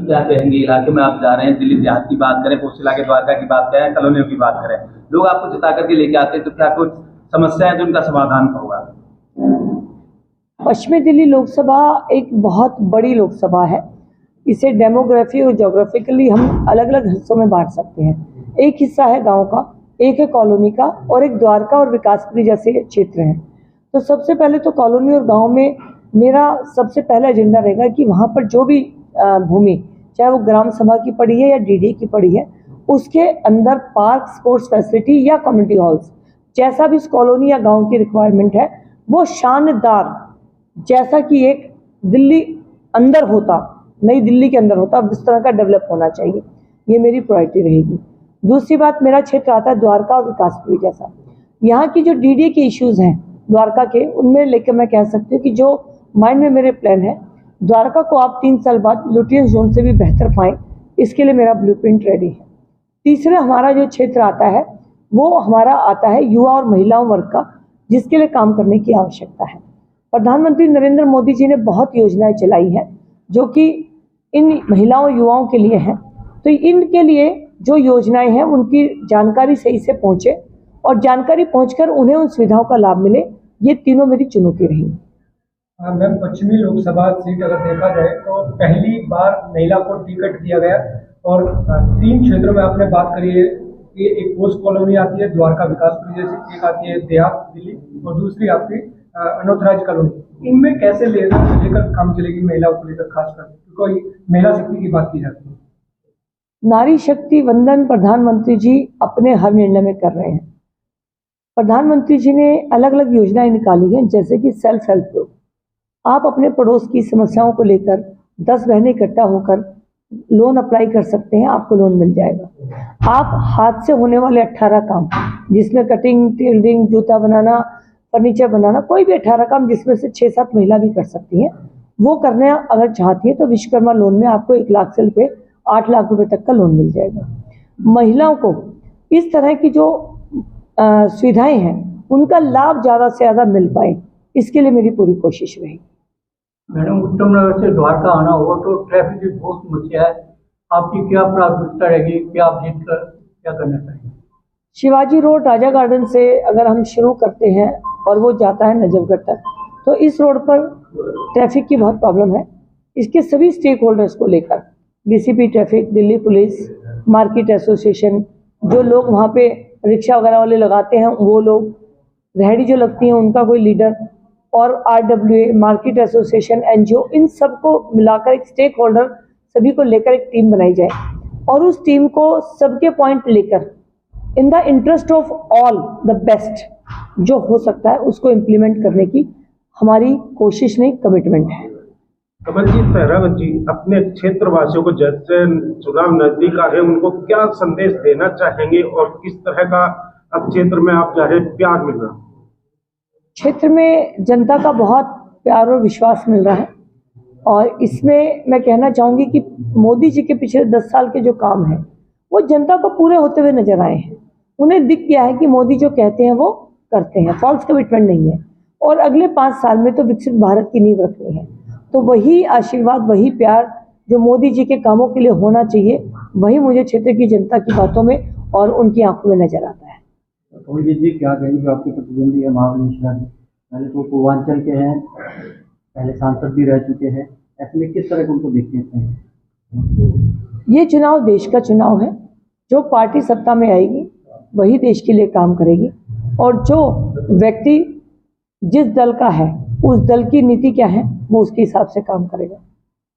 क्या कहेंगे? इलाके में आप जा रहे हैं, दिल्ली देहात की बात करें, कोसी इलाके द्वारका की बात करें, कॉलोनियों की बात करें, लोग आपको जिता करके लेके आते हैं, तो क्या कुछ समस्या है जो उनका समाधान होगा? पश्चिमी दिल्ली लोकसभा एक बहुत बड़ी लोकसभा है। इसे डेमोग्राफी और ज्योग्राफिकली हम अलग अलग हिस्सों में बांट सकते हैं। एक हिस्सा है गांव का, एक है कॉलोनी का, और एक द्वारका और विकासपुरी जैसे क्षेत्र हैं। तो सबसे पहले तो कॉलोनी और गांव में मेरा सबसे पहला एजेंडा रहेगा कि वहाँ पर जो भी भूमि, चाहे वो ग्राम सभा की पड़ी है या डीडी की पड़ी है, उसके अंदर पार्क, स्पोर्ट्स फैसिलिटी या कम्युनिटी हॉल्स, जैसा भी इस कॉलोनी या गांव की रिक्वायरमेंट है, वो शानदार, जैसा कि एक दिल्ली अंदर होता, नई दिल्ली के अंदर होता, इस तरह का डेवलप होना चाहिए। ये मेरी प्रायोरिटी रहेगी। दूसरी बात, मेरा क्षेत्र आता है द्वारका और विकासपुरी जैसा। यहाँ की जो डीडी के इश्यूज हैं द्वारका के, उनमें लेकर मैं कह सकती हूँ कि जो माइंड में मेरे प्लान है, द्वारका को आप 3 साल बाद लुटियंस जोन से भी बेहतर पाएं, इसके लिए मेरा ब्लूप्रिंट रेडी है। तीसरा हमारा जो क्षेत्र आता है वो हमारा आता है युवा और महिलाओं वर्ग का, जिसके लिए काम करने की आवश्यकता है। प्रधानमंत्री नरेंद्र मोदी जी ने बहुत योजनाएं चलाई हैं जो कि इन महिलाओं युवाओं के लिए हैं। तो इनके लिए जो योजनाएं हैं उनकी जानकारी सही से पहुंचे और जानकारी पहुंचकर उन्हें उन सुविधाओं का लाभ मिले, ये तीनों मेरी चुनौती रही। मैम, पश्चिमी लोकसभा सीट अगर देखा जाए तो पहली बार महिला को टिकट दिया गया और 3 क्षेत्रों में आपने बात करी है कि एक पोस्ट कॉलोनी आती है द्वारका विकासपुरी जैसी, एक आती है देहात दिल्ली और दूसरी आपकी अनॉथराइज कॉलोनी। इनमें कैसे लेकर काम चलेगी महिलाओं को लेकर, खासकर कोई महिला शक्ति की बात की जाती है? नारी शक्ति वंदन प्रधानमंत्री जी अपने हर निर्णय में कर रहे हैं। प्रधानमंत्री जी ने अलग अलग योजनाएं निकाली हैं, जैसे कि सेल्फ हेल्प ग्रुप। आप अपने पड़ोस की समस्याओं को लेकर 10 बहनें इकट्ठा होकर लोन अप्लाई कर सकते हैं, आपको लोन मिल जाएगा। आप हाथ से होने वाले 18 काम, जिसमें कटिंग, टेलरिंग, जूता बनाना, फर्नीचर बनाना, कोई भी 18 काम जिसमें से 6-7 महिला भी कर सकती हैं, वो करने अगर चाहती है तो विश्वकर्मा लोन में आपको 1 लाख से लेकर 8 लाख रुपए तक का लोन मिल जाएगा। महिलाओं को इस तरह की जो सुविधाएं हैं उनका लाभ ज़्यादा से ज़्यादा मिल पाए, इसके लिए मेरी पूरी कोशिश रहेगी। मैडम, उत्तम नगर से द्वारका आना हो तो ट्रैफिक की बहुत समस्या है, आपकी क्या प्राथमिकता रहेगी, क्या आप जीत कर क्या करना चाहिए? शिवाजी रोड राजा गार्डन से अगर हम शुरू करते हैं और वो जाता है नजफगढ़ तक, तो इस रोड पर ट्रैफिक की बहुत प्रॉब्लम है। इसके सभी स्टेक होल्डर्स को लेकर DCP traffic, Delhi police, market association, जो लोग वहाँ पे रिक्शा वगैरह वाले लगाते हैं वो लोग, रेहड़ी जो लगती हैं उनका कोई लीडर, और आरडब्ल्यूए, मार्केट एसोसिएशन, एनजीओ, इन सबको मिलाकर एक स्टेक होल्डर सभी को लेकर एक टीम बनाई जाए और उस टीम को सबके पॉइंट लेकर in the interest of all the best जो हो सकता है उसको इम्प्लीमेंट करने की हमारी कोशिश नहीं, कमिटमेंट है। कमलजीत सहरावत जी, अपने क्षेत्र वासियों को जैसे चुनाव नजदीक आ रहे हैं, उनको क्या संदेश देना चाहेंगे और किस तरह का अब क्षेत्र में आप चाहे प्यार मिल रहा है? क्षेत्र में जनता का बहुत प्यार और विश्वास मिल रहा है और इसमें मैं कहना चाहूँगी कि मोदी जी के पिछले 10 साल के जो काम हैं वो जनता को पूरे होते हुए नजर आए हैं। उन्हें दिख गया है कि मोदी जो कहते हैं वो करते हैं, फॉल्स कमिटमेंट नहीं है। और अगले 5 साल में तो विकसित भारत की नींव रखनी है, तो वही आशीर्वाद, वही प्यार जो मोदी जी के कामों के लिए होना चाहिए, वही मुझे क्षेत्र की जनता की बातों में और उनकी आंखों में नजर आता है। कमलजीत जी, क्या कहेंगे जो आपके प्रतिद्वंदी है महावीर मिश्रा जी, पहले तो पूर्वांचल के हैं, पहले सांसद भी रह चुके हैं, ऐसे में किस तरह के उनको देखते हैं? ये चुनाव देश का चुनाव है। जो पार्टी सत्ता में आएगी वही देश के लिए काम करेगी और जो व्यक्ति जिस दल का है उस दल की नीति क्या है वो उसके हिसाब से काम करेगा।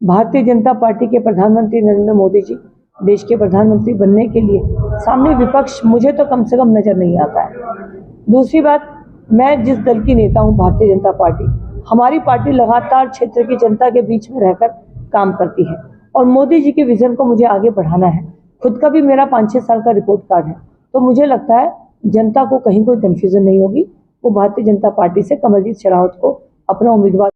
भारतीय जनता पार्टी के प्रधानमंत्री नरेंद्र मोदी जी देश के प्रधानमंत्री बनने के लिए सामने विपक्ष मुझे तो कम से कम नजर नहीं आता है। दूसरी बात, मैं जिस दल की नेता हूँ, भारतीय जनता पार्टी, हमारी पार्टी लगातार क्षेत्र की जनता के बीच में रहकर काम करती है और मोदी जी के विजन को मुझे आगे बढ़ाना है। खुद का भी मेरा 5-6 साल का रिपोर्ट कार्ड है, तो मुझे लगता है जनता को कहीं कोई कन्फ्यूजन नहीं होगी। वो भारतीय जनता पार्टी से कमलजीत शेरावत को अपना उम्मीदवार